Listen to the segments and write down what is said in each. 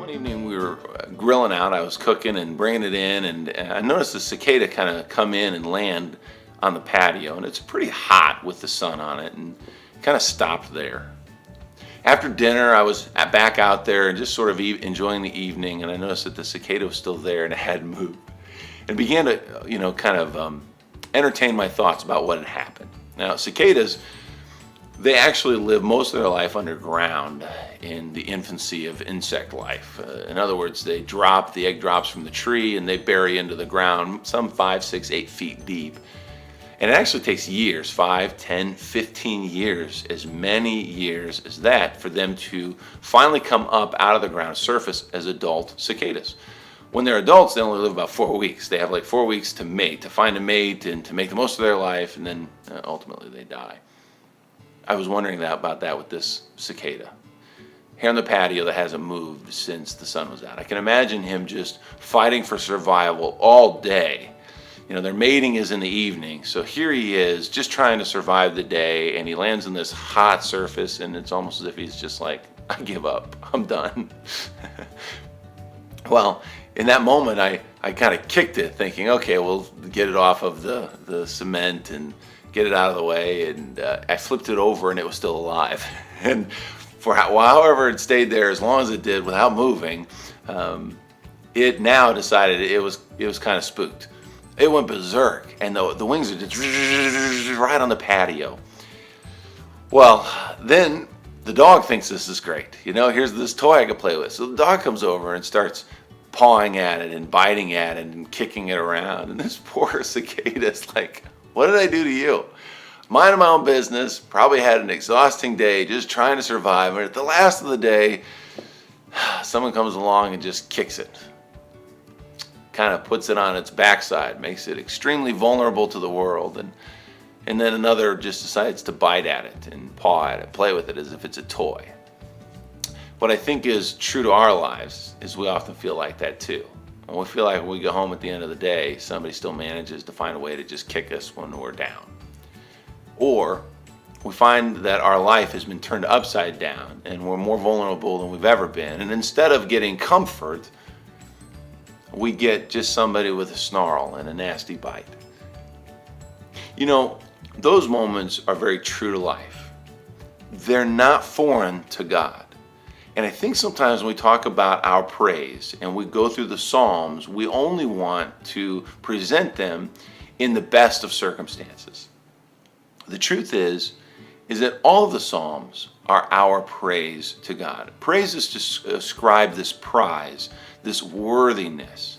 One evening we were grilling out. I was cooking and bringing it in, and I noticed the cicada kind of come in and land on the patio, and it's pretty hot with the sun on it, and kind of stopped there. After dinner, I was back out there and just sort of enjoying the evening, and I noticed that the cicada was still there and it hadn't moved, and began to, kind of entertain my thoughts about what had happened. Now, cicadas, they actually live most of their life underground in the infancy of insect life. In other words, the egg drops from the tree and they bury into the ground some 5, 6, 8 feet deep. And it actually takes years, 5, 10, 15 years, as many years as that, for them to finally come up out of the ground, surface as adult cicadas. When they're adults, they only live about 4 weeks. They have like 4 weeks to mate, to find a mate and to make the most of their life, and then ultimately they die. I was wondering about that with this cicada here on the patio that hasn't moved since the sun was out. I can imagine him just fighting for survival all day. Their mating is in the evening, so here he is just trying to survive the day, and he lands on this hot surface, and it's almost as if he's just like, I give up, I'm done. Well, in that moment, I kind of kicked it, thinking, okay, we'll get it off of the cement and get it out of the way, and I flipped it over and it was still alive. And for however it stayed there, as long as it did without moving, it now decided it was kind of spooked. It went berserk, and the wings are just right on the patio. Well, then the dog thinks this is great. Here's this toy I can play with. So the dog comes over and starts pawing at it and biting at it and kicking it around. And this poor cicada is like, what did I do to you? Minding my own business, probably had an exhausting day just trying to survive. And at the last of the day, someone comes along and just kicks it. Kind of puts it on its backside, makes it extremely vulnerable to the world. And then another just decides to bite at it and paw at it, play with it as if it's a toy. What I think is true to our lives is we often feel like that too. And we feel like when we go home at the end of the day, somebody still manages to find a way to just kick us when we're down. Or we find that our life has been turned upside down and we're more vulnerable than we've ever been. And instead of getting comfort, we get just somebody with a snarl and a nasty bite. Those moments are very true to life. They're not foreign to God. And I think sometimes when we talk about our praise and we go through the Psalms, we only want to present them in the best of circumstances. The truth is that all of the Psalms are our praise to God. Praise is to ascribe this prize, this worthiness.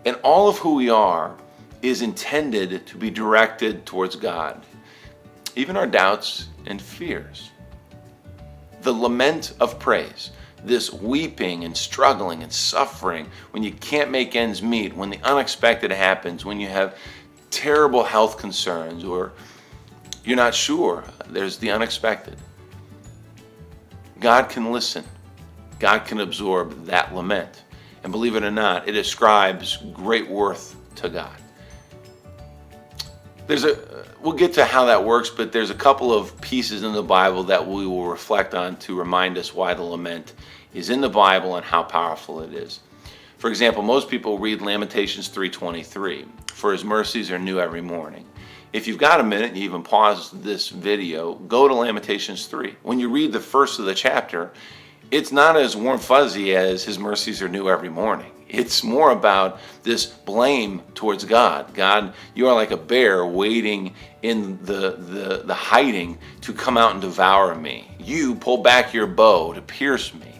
And all of who we are is intended to be directed towards God, even our doubts and fears. The lament of praise, this weeping and struggling and suffering when you can't make ends meet, when the unexpected happens, when you have terrible health concerns or you're not sure, there's the unexpected. God can listen. God can absorb that lament. And believe it or not, it ascribes great worth to God. We'll get to how that works, but there's a couple of pieces in the Bible that we will reflect on to remind us why the lament is in the Bible and how powerful it is. For example, most people read Lamentations 3:23, for his mercies are new every morning. If you've got a minute and you even pause this video, go to Lamentations 3. When you read the first of the chapter, it's not as warm fuzzy as his mercies are new every morning. It's more about this blame towards God. God, you are like a bear waiting in the hiding to come out and devour me. You pull back your bow to pierce me.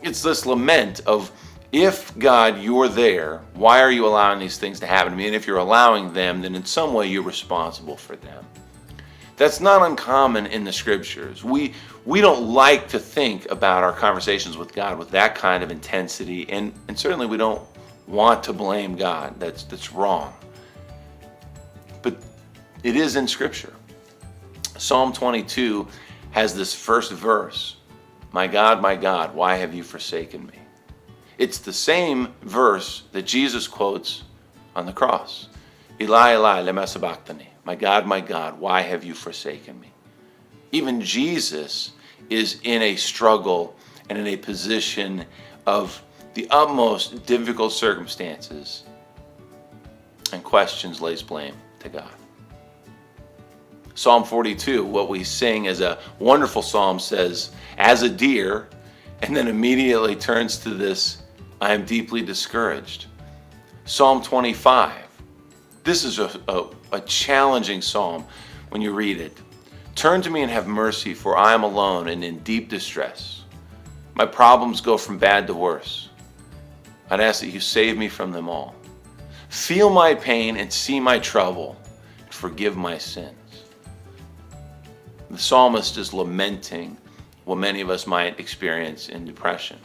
It's this lament of, if God, you're there, why are you allowing these things to happen to me? And if you're allowing them, then in some way you're responsible for them. That's not uncommon in the scriptures. We don't like to think about our conversations with God with that kind of intensity, and certainly we don't want to blame God. That's wrong. But it is in scripture. Psalm 22 has this first verse, my God, why have you forsaken me? It's the same verse that Jesus quotes on the cross. Eli, Eli, lema sabachthani. My God, why have you forsaken me? Even Jesus is in a struggle and in a position of the utmost difficult circumstances and questions, lays blame to God. Psalm 42, what we sing as a wonderful psalm, says, as a deer, and then immediately turns to this, I am deeply discouraged. Psalm 25, this is a challenging psalm when you read it. Turn to me and have mercy, for I am alone and in deep distress. My problems go from bad to worse. I'd ask that you save me from them all. Feel my pain and see my trouble, and forgive my sins. The psalmist is lamenting what many of us might experience in depression,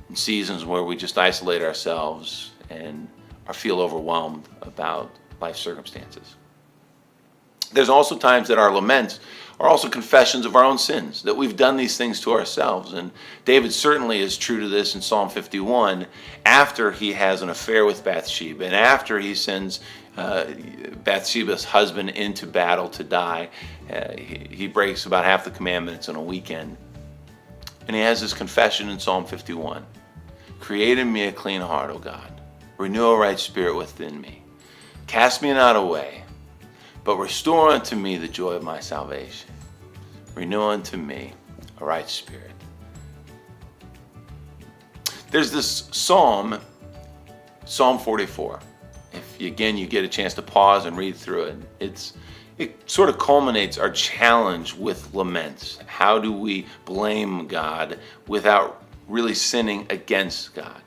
in seasons where we just isolate ourselves and feel overwhelmed about life circumstances. There's also times that our laments are also confessions of our own sins, that we've done these things to ourselves. And David certainly is true to this in Psalm 51, after he has an affair with Bathsheba, and after he sends Bathsheba's husband into battle to die. He breaks about half the commandments in a weekend. And he has this confession in Psalm 51. Create in me a clean heart, O God. Renew a right spirit within me. Cast me not away, but restore unto me the joy of my salvation. Renew unto me a right spirit. There's this psalm, Psalm 44. If you get a chance to pause and read through it, it sort of culminates our challenge with laments. How do we blame God without really sinning against God?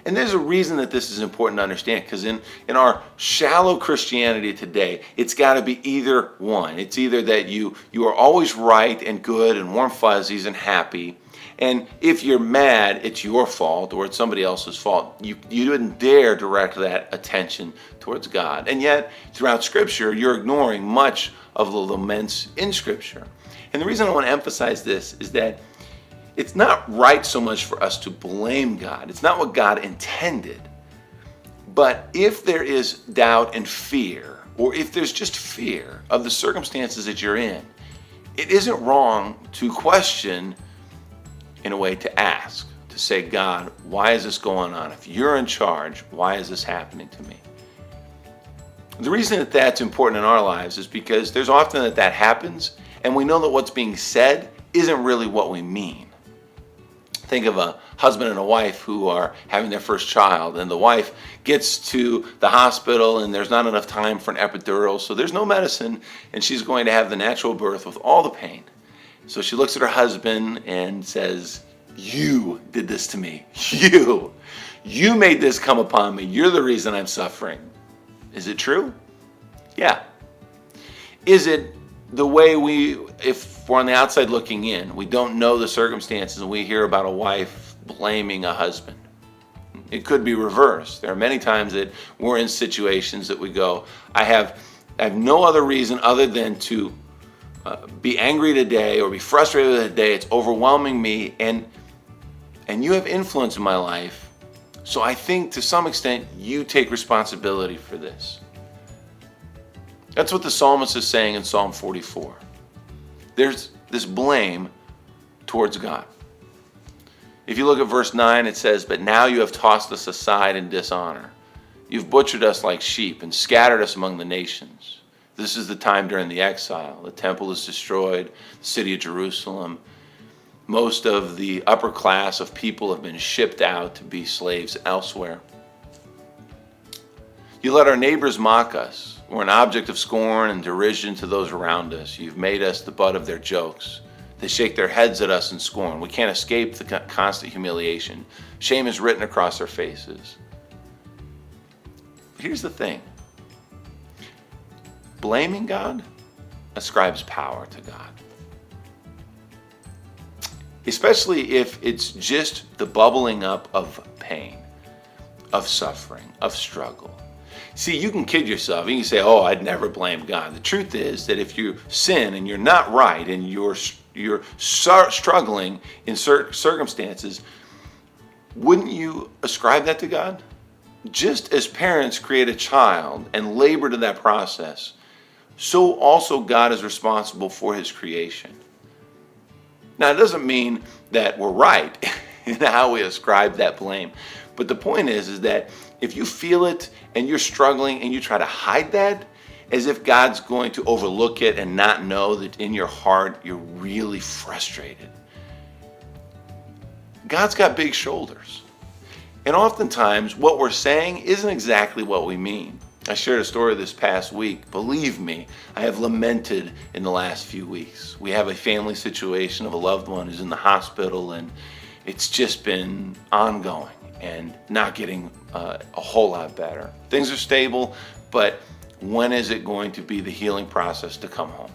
And there's a reason that this is important to understand, because in our shallow Christianity today, it's got to be either one. It's either that you are always right and good and warm fuzzies and happy, and if you're mad, it's your fault or it's somebody else's fault. You didn't dare direct that attention towards God. And yet, throughout Scripture, you're ignoring much of the laments in Scripture. And the reason I want to emphasize this is that it's not right so much for us to blame God. It's not what God intended. But if there is doubt and fear, or if there's just fear of the circumstances that you're in, it isn't wrong to question, in a way to ask, to say, God, why is this going on? If you're in charge, why is this happening to me? The reason that that's important in our lives is because there's often that happens, and we know that what's being said isn't really what we mean. Think of a husband and a wife who are having their first child, and the wife gets to the hospital and there's not enough time for an epidural, so there's no medicine, and she's going to have the natural birth with all the pain. So she looks at her husband and says, you did this to me. You made this come upon me. You're the reason I'm suffering. Is it true? Yeah. Is it the way if we're on the outside looking in, we don't know the circumstances and we hear about a wife blaming a husband? It could be reversed. There are many times that we're in situations that we go, I have no other reason other than to be angry today or be frustrated today. It's overwhelming me, and you have influence in my life. So I think to some extent you take responsibility for this. That's what the psalmist is saying in Psalm 44. There's this blame towards God. If you look at verse 9, it says, but now you have tossed us aside in dishonor. You've butchered us like sheep and scattered us among the nations. This is the time during the exile. The temple is destroyed, the city of Jerusalem. Most of the upper class of people have been shipped out to be slaves elsewhere. You let our neighbors mock us. We're an object of scorn and derision to those around us. You've made us the butt of their jokes. They shake their heads at us in scorn. We can't escape the constant humiliation. Shame is written across our faces. But here's the thing. Blaming God ascribes power to God. Especially if it's just the bubbling up of pain, of suffering, of struggle. See, you can kid yourself. You can say, oh, I'd never blame God. The truth is that if you sin and you're not right and you're struggling in certain circumstances, wouldn't you ascribe that to God? Just as parents create a child and labor to that process, so also God is responsible for his creation. Now, it doesn't mean that we're right. in how we ascribe that blame. But the point is that if you feel it and you're struggling and you try to hide that, as if God's going to overlook it and not know that in your heart you're really frustrated. God's got big shoulders. And oftentimes what we're saying isn't exactly what we mean. I shared a story this past week. Believe me, I have lamented in the last few weeks. We have a family situation of a loved one who's in the hospital, and it's just been ongoing and not getting a whole lot better. Things are stable, but when is it going to be the healing process to come home?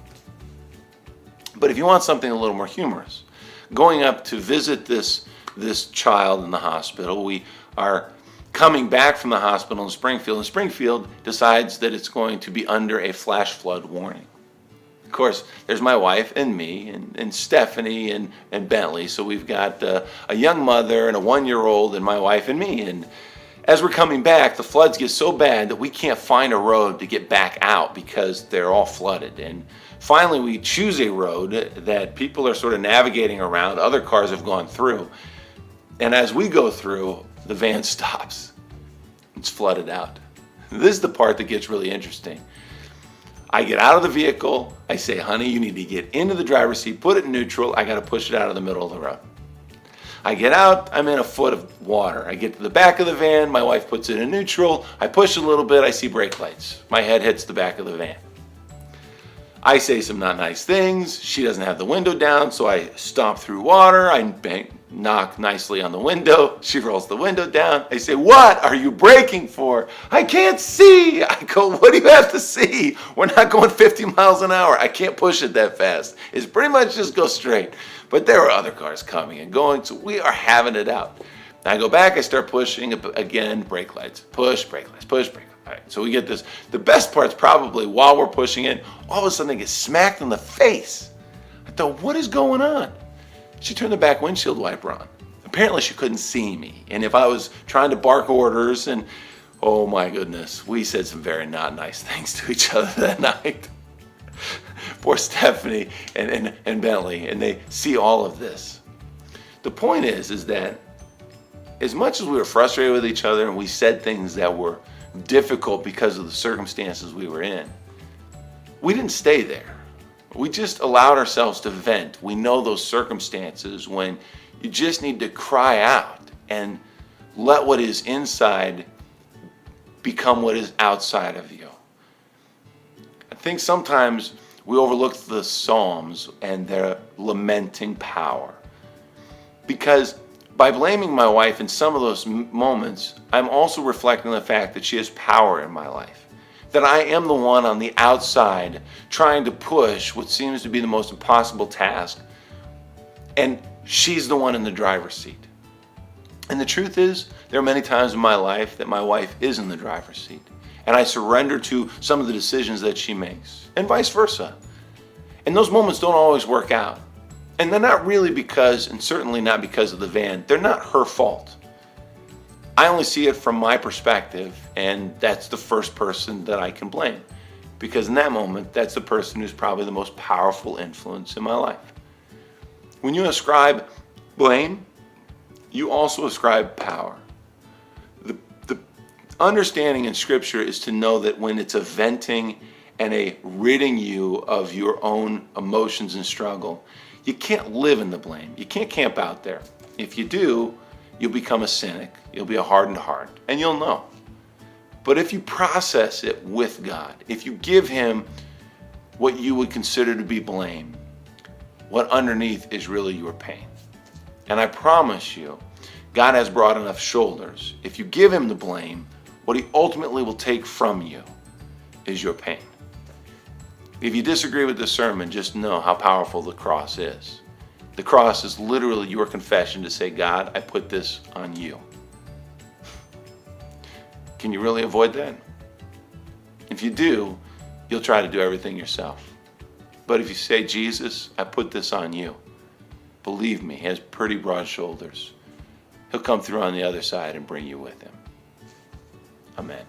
But if you want something a little more humorous, going up to visit this child in the hospital, we are coming back from the hospital in Springfield, and Springfield decides that it's going to be under a flash flood warning. Of course, there's my wife and me and Stephanie and Bentley, so we've got a young mother and a 1-year-old and my wife and me. And as we're coming back, the floods get so bad that we can't find a road to get back out because they're all flooded. And finally, we choose a road that people are sort of navigating around. Other cars have gone through. And as we go through, the van stops. It's flooded out. This is the part that gets really interesting. I get out of the vehicle. I say, honey, you need to get into the driver's seat, put it in neutral. I got to push it out of the middle of the road. I get out. I'm in a foot of water. I get to the back of the van. My wife puts it in neutral. I push a little bit. I see brake lights. My head hits the back of the van. I say some not nice things. She doesn't have the window down, so I stomp through water. I knock nicely on the window. She rolls the window down. I say, what are you braking for? I can't see. I go, what do you have to see? We're not going 50 miles an hour. I can't push it that fast. It's pretty much just go straight. But there were other cars coming and going, so we are having it out. I go back, I start pushing again, brake lights, push, brake lights, push, brake lights. All right, so we get this. The best part's probably while we're pushing it, all of a sudden I get smacked in the face. I thought, what is going on? She turned the back windshield wiper on. Apparently she couldn't see me. And if I was trying to bark orders, and oh my goodness, we said some very not nice things to each other that night. Poor Stephanie and Bentley, and they see all of this. The point is that as much as we were frustrated with each other and we said things that were difficult because of the circumstances we were in, we didn't stay there. We just allowed ourselves to vent. We know those circumstances when you just need to cry out and let what is inside become what is outside of you. I think sometimes we overlook the Psalms and their lamenting power, because by blaming my wife in some of those moments, I'm also reflecting the fact that she has power in my life. That I am the one on the outside trying to push what seems to be the most impossible task, and she's the one in the driver's seat. And the truth is, there are many times in my life that my wife is in the driver's seat, and I surrender to some of the decisions that she makes, and vice versa. And those moments don't always work out. And they're not really because, and certainly not because of the van, they're not her fault. I only see it from my perspective, and that's the first person that I can blame. Because in that moment, that's the person who's probably the most powerful influence in my life. When you ascribe blame, you also ascribe power. The understanding in Scripture is to know that when it's a venting and a ridding you of your own emotions and struggle, you can't live in the blame. You can't camp out there. If you do, you'll become a cynic. You'll be a hardened heart, and you'll know. But if you process it with God, if you give Him what you would consider to be blame, what underneath is really your pain. And I promise you, God has broad enough shoulders. If you give Him the blame, what He ultimately will take from you is your pain. If you disagree with this sermon, just know how powerful the cross is. The cross is literally your confession to say, God, I put this on you. Can you really avoid that? If you do, you'll try to do everything yourself. But if you say, Jesus, I put this on you, believe me, He has pretty broad shoulders. He'll come through on the other side and bring you with Him. Amen.